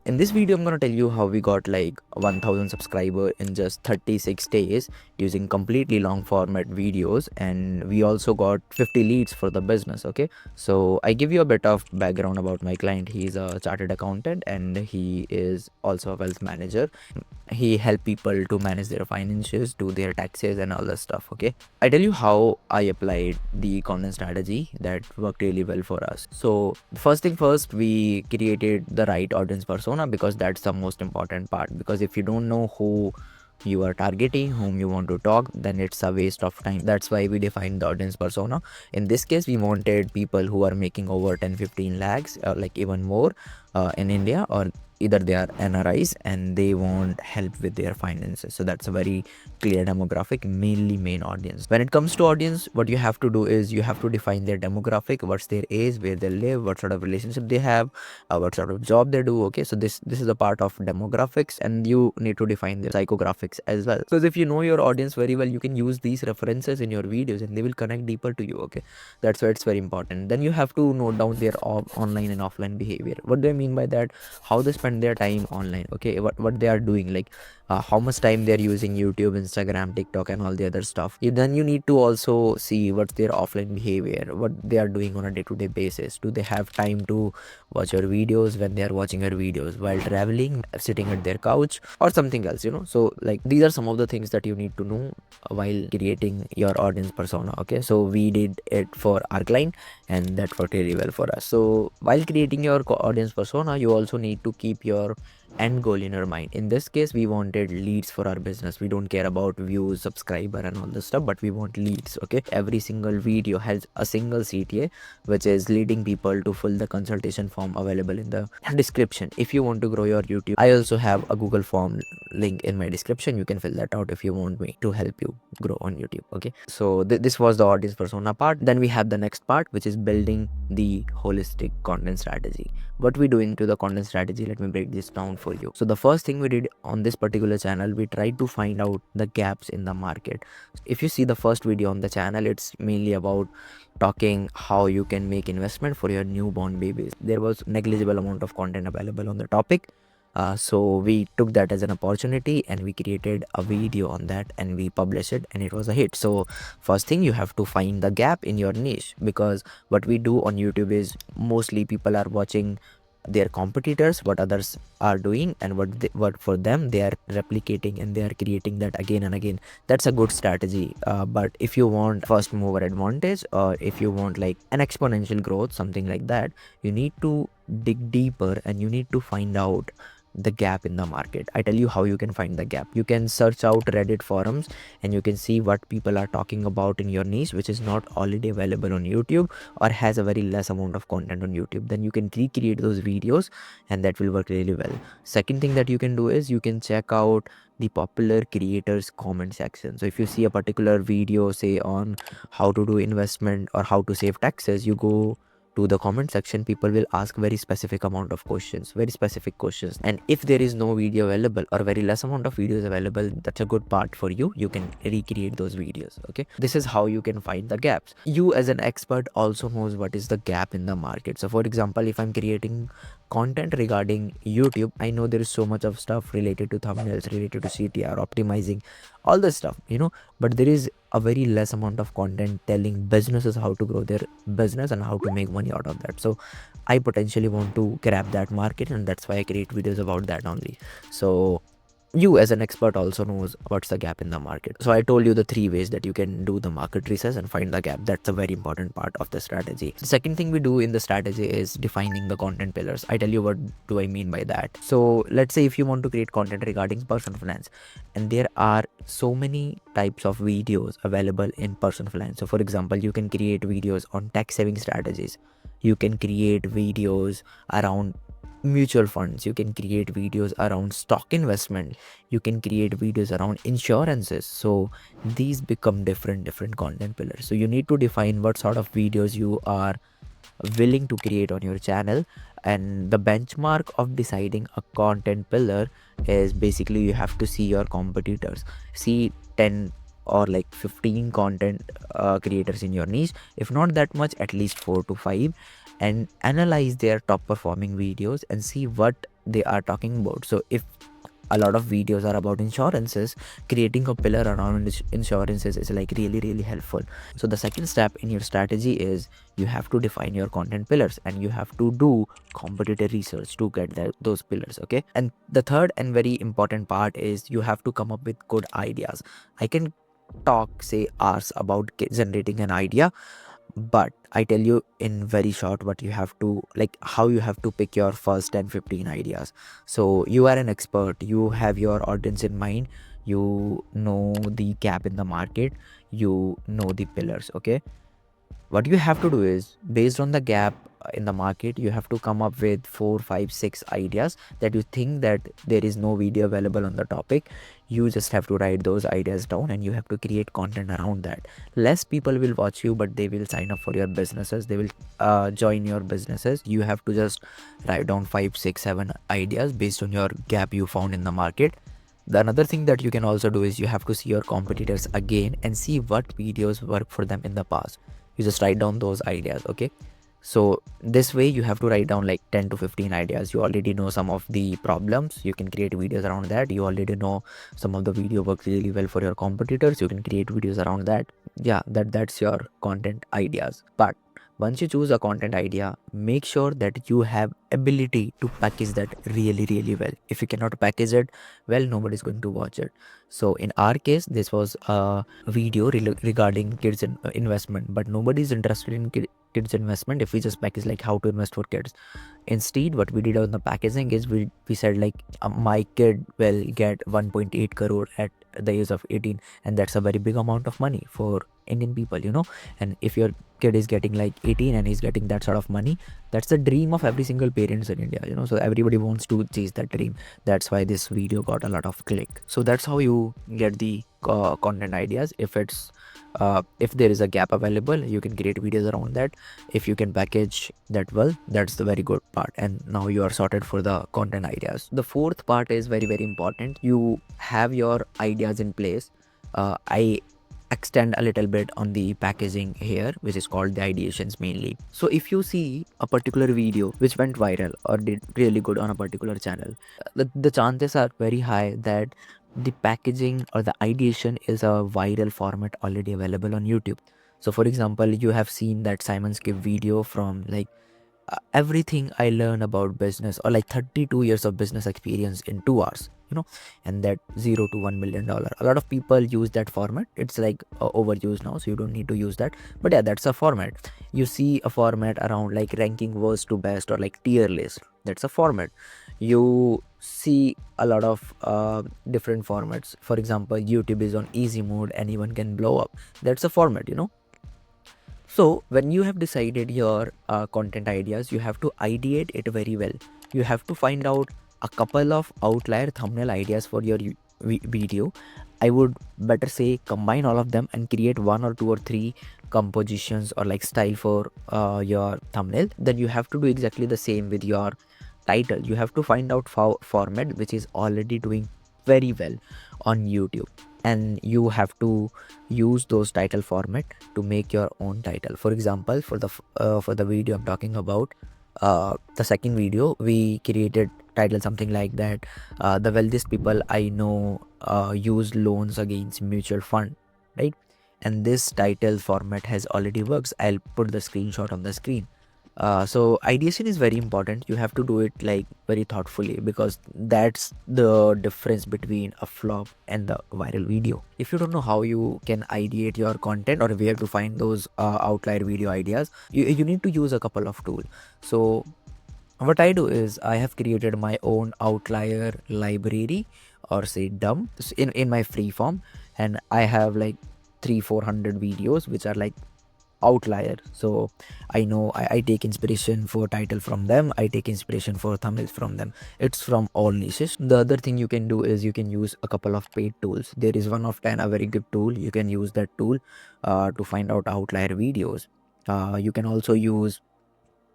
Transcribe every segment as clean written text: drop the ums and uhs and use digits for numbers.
In this video, I'm gonna tell you how we got like 1000 subscriber in just 36 days using completely long format videos, and we also got 50 leads for the business. Okay, so I give you a bit of background about my client. He's a chartered accountant and he is also a wealth manager. He help people to manage their finances, do their taxes and all that stuff. Okay, I tell you how I applied the content strategy that worked really well for us. So first thing first, we created the right audience persona, because that's the most important part. Because if you don't know who you are targeting, whom you want to talk, then it's a waste of time. That's why we defined the audience persona. In this case, we wanted people who are making over 10-15 lakhs or like even more in India, or either they are NRIs and they want help with their finances. So that's a very clear demographic, mainly main audience. When it comes to audience, what you have to do is you have to define their demographic, what's their age, where they live, what sort of relationship they have, what sort of job they do. Okay, so this is a part of demographics, and you need to define their psychographics as well. Because if you know your audience very well, you can use these references in your videos and they will connect deeper to you. Okay, that's why it's very important. Then you have to note down their online and offline behavior. What do I mean by that? How they spend their time online. Okay, what they are doing, like how much time they're using YouTube, Instagram, TikTok and all the other stuff. Then you need to also see what's their offline behavior, what they are doing on a day-to-day basis. Do they have time to watch your videos, when they are watching your videos while traveling, sitting at their couch or something else, so like these are some of the things that you need to know while creating your audience persona. Okay, so we did it for our client and that worked really well for us. So while creating your audience persona, you also need to keep your end goal in your mind. In this case, we wanted leads for our business. We don't care about views, subscriber and all this stuff, but we want leads. Okay, every single video has a single CTA, which is leading people to fill the consultation form available in the description. If you want to grow your YouTube, I also have a Google form link in my description. You can fill that out if you want me to help you grow on YouTube. Okay, so this was the audience persona part. Then we have the next part, which is building the holistic content strategy. What we do into the content strategy, let me break this down for you. So the first thing we did on this particular channel, we tried to find out the gaps in the market. If you see the first video on the channel, it's mainly about talking how you can make investment for your newborn babies. There was negligible amount of content available on the topic. So we took that as an opportunity and we created a video on that and we published it and it was a hit. So first thing, you have to find the gap in your niche, because what we do on YouTube is mostly people are watching their competitors, what others are doing, and what for them they are replicating and they are creating that again and again. That's a good strategy. But if you want first mover advantage, or if you want like an exponential growth, something like that, you need to dig deeper and you need to find out the gap in the market. I tell you how you can find the gap. You can search out Reddit forums and you can see what people are talking about in your niche, which is not already available on YouTube or has a very less amount of content on YouTube. Then you can recreate those videos and that will work really well. Second thing that you can do is you can check out the popular creators comment section. So if you see a particular video, say on how to do investment or how to save taxes, you go to the comment section, people will ask very specific amount of questions, very specific questions. And if there is no video available or very less amount of videos available, that's a good part for you. You can recreate those videos. Okay, this is how you can find the gaps. You as an expert also knows what is the gap in the market. So for example, if I'm creating content regarding YouTube, I know there is so much of stuff related to thumbnails, related to CTR, optimizing, all this stuff, but there is a very less amount of content telling businesses how to grow their business and how to make money out of that. So I potentially want to grab that market, and that's why I create videos about that only. So you as an expert also knows what's the gap in the market. So I told you the 3 ways that you can do the market research and find the gap. That's a very important part of the strategy. The second thing we do in the strategy is defining the content pillars. I tell you what do I mean by that. So let's say if you want to create content regarding personal finance, and there are so many types of videos available in personal finance. So for example, you can create videos on tax saving strategies, you can create videos around mutual funds, you can create videos around stock investment, you can create videos around insurances. So these become different content pillars. So you need to define what sort of videos you are willing to create on your channel, and the benchmark of deciding a content pillar is basically you have to see your competitors, see 10 or like 15 content creators in your niche, if not that much, at least 4 to 5, and analyze their top performing videos and see what they are talking about. So if a lot of videos are about insurances, creating a pillar around insurances is like really helpful. So the second step in your strategy is you have to define your content pillars, and you have to do competitor research to get those pillars. Okay, and the third and very important part is you have to come up with good ideas. I can talk say hours about generating an idea, but I tell you in very short what you have to, like how you have to pick your first 10 15 ideas. So you are an expert, you have your audience in mind, you know the gap in the market, you know the pillars. Okay, what you have to do is, based on the gap in the market, you have to come up with 4 5 6 ideas that you think that there is no video available on the topic. You just have to write those ideas down, and you have to create content around that. Less people will watch you, but they will sign up for your businesses, they will join your businesses. You have to just write down 5 6 7 ideas based on your gap you found in the market. The another thing that you can also do is you have to see your competitors again and see what videos work for them in the past. You just write down those ideas. Okay, so this way you have to write down like 10 to 15 ideas. You already know some of the problems, you can create videos around that. You already know some of the video works really well for your competitors, you can create videos around that. Yeah, that's your content ideas. But once you choose a content idea, make sure that you have ability to package that really well. If you cannot package it well, nobody's going to watch it. So in our case, this was a video regarding kids investment, but nobody's interested in kids investment if we just package like how to invest for kids. Instead, what we did on the packaging is we said like my kid will get 1.8 crore at the age of 18, and that's a very big amount of money for Indian people, you know. And if your kid is getting like 18 and he's getting that sort of money, that's the dream of every single parents in India, you know. So everybody wants to chase that dream. That's why this video got a lot of click. So that's how you get the content ideas. If there is a gap available, you can create videos around that. If you can package that well, that's the very good part, and now you are sorted for the content ideas. The fourth part is very important. You have your ideas in place. I extend a little bit on the packaging here, which is called the ideations mainly. So if you see a particular video which went viral or did really good on a particular channel, the chances are very high that the packaging or the ideation is a viral format already available on YouTube. So for example, you have seen that Simon Skip video from like everything I learned about business, or like 32 years of business experience in 2 hours, you know, and that $0 to $1 million. A lot of people use that format. It's like overused now, so you don't need to use that. But yeah, that's a format. You see a format around like ranking worst to best or like tier list. That's a format. You see a lot of different formats. For example, YouTube is on easy mode, anyone can blow up. That's a format, you know. So when you have decided your content ideas, you have to ideate it very well. You have to find out a couple of outlier thumbnail ideas for your video. I would better say combine all of them and create 1 or 2 or 3 compositions or like style for your thumbnail. Then you have to do exactly the same with your title. You have to find out format which is already doing very well on YouTube, and you have to use those title format to make your own title. For example, for the video I'm talking about, the second video, we created title something like that, the wealthiest people I know use loans against mutual fund, right? And this title format has already works. I'll put the screenshot on the screen. So ideation is very important. You have to do it like very thoughtfully, because that's the difference between a flop and the viral video. If you don't know how you can ideate your content or where to find those outlier video ideas, you need to use a couple of tools. So what I do is I have created my own outlier library, or say dump, in my free form, and I have like 300-400 videos which are like outlier. So I know I take inspiration for title from them, I take inspiration for thumbnails from them. It's from all niches. The other thing you can do is you can use a couple of paid tools. There is one of 10, a very good tool. You can use that tool to find out outlier videos. You can also use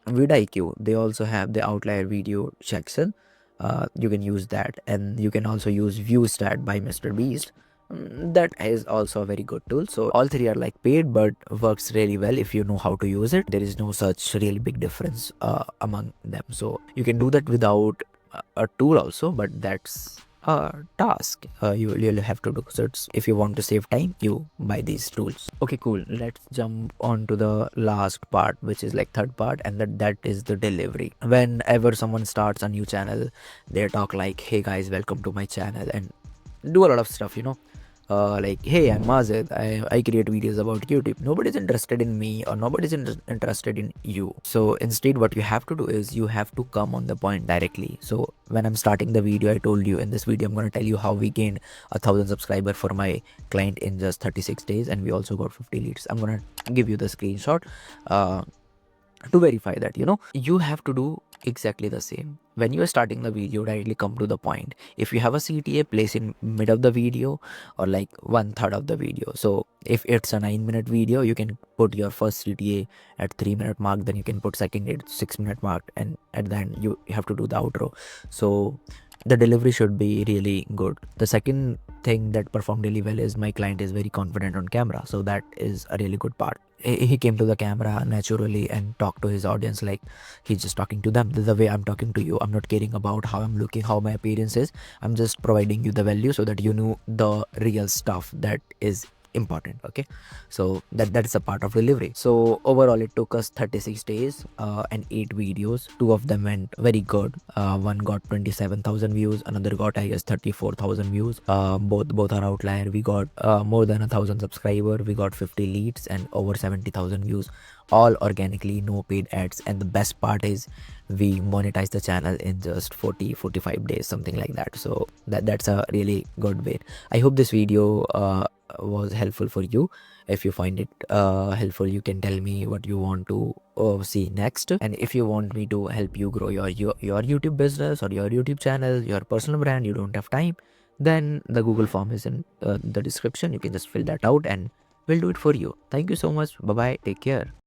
vidIQ. They also have the outlier video section. You can use that, and you can also use viewstat by Mr. Beast. That is also a very good tool. So all three are like paid, but works really well if you know how to use it. There is no such really big difference among them. So you can do that without a tool also, but that's a task you'll have to do. So it's, if you want to save time, you buy these tools. Okay, cool. Let's jump on to the last part, which is like third part, and that is the delivery. Whenever someone starts a new channel, they talk like, hey guys, welcome to my channel, and do a lot of stuff, like, hey, I'm Mazid. I create videos about YouTube. Nobody's interested in me, or nobody's interested in you. So instead, what you have to do is you have to come on the point directly. So when I'm starting the video, I told you in this video, I'm going to tell you how we gained 1,000 subscriber for my client in just 36 days. And we also got 50 leads. I'm going to give you the screenshot. To verify that, you have to do exactly the same. When you are starting the video, directly come to the point. If you have a CTA, place in mid of the video, or like 1/3 of the video. So if it's a 9-minute video, you can put your first CTA at 3-minute mark, then you can put second at 6-minute mark, and at the end you have to do the outro. So the delivery should be really good. The second thing that performed really well is my client is very confident on camera, so that is a really good part. He came to the camera naturally and talked to his audience like he's just talking to them the way I'm talking to you. I'm not caring about how I'm looking, how my appearance is. I'm just providing you the value so that you know the real stuff that is important. Okay, so that's a part of delivery. So overall it took us 36 days and 8 videos. 2 of them went very good. One got 27,000 views, another got I guess 34,000 views. Both are outlier. We got more than 1,000 subscriber, we got 50 leads and over 70,000 views, all organically, no paid ads. And the best part is we monetize the channel in just 40-45 days, something like that. So that's a really good way. I hope this video was helpful for you. If you find it helpful, you can tell me what you want to see next. And if you want me to help you grow your YouTube business or your YouTube channel, your personal brand, you don't have time, then the Google form is in the description. You can just fill that out and we'll do it for you. Thank you so much. Bye bye, take care.